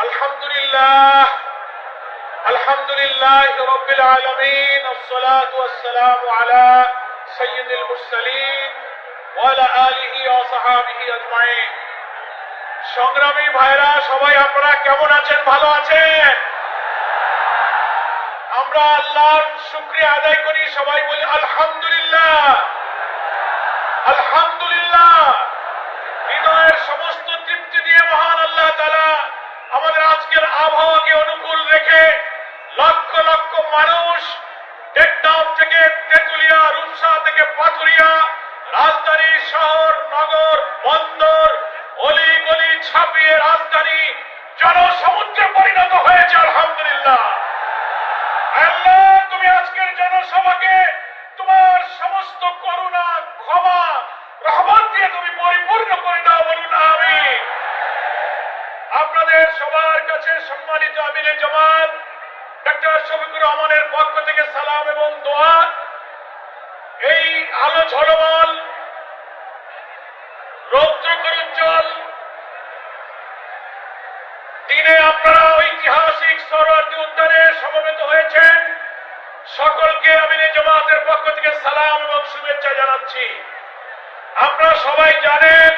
আলহামদুলিল্লাহ আলহামদুলিল্লাহ রাব্বিল আলামিন আসসালাতু ওয়াসসালামু আলা সাইয়্যিদিল মুরসালিন ওয়া আলা আলিহি ওয়া সাহবিহি আজমাইন। সংগ্রামী ভাইরা, সবাই আপনারা কেমন আছেন? ভালো আছেন? আমরা আল্লাহর শুকরিয়া আদায় করি, সবাই বলি আলহামদুলিল্লাহ আলহামদুলিল্লাহ। হৃদয়ের সমস্ত তৃপ্তি দিয়ে মহান আল্লাহ তাআলা আমাদের আজকের আবহাওয়াকে অনুকূল রেখে লক্ষ লক্ষ মানুষ টেকনাফ থেকে তেতুলিয়া, রূপসা থেকে পাথুরিয়া, রাজধানী শহর, নগর, বন্দর, অলি গলি ছাপিয়ে রাজধানী জনসমুদ্রে পরিণত হয়েছে। আলহামদুলিল্লাহ। আল্লাহ, তুমি আজকের জনসভাকে তোমার সমস্ত করুণা, ক্ষমা, রহমত দিয়ে তুমি পরিপূর্ণ করে দাও, বলুন আমিন। আপনাদের সবার কাছে সম্মানিত আমিরে জামাত ডক্টর শফিকুর রহমানের পক্ষ থেকে সালাম এবং দোয়া। এই আলো ঝলমল রৌদ্রকরোজ্জ্বল দিনে আপনারা ঐতিহাসিক সোহরাওয়ার্দী উদ্যানে সমবেত হয়েছেন। সকলকে আমিরে জামাতের পক্ষ থেকে সালাম এবং শুভেচ্ছা জানাচ্ছি। আপনারা সবাই জানেন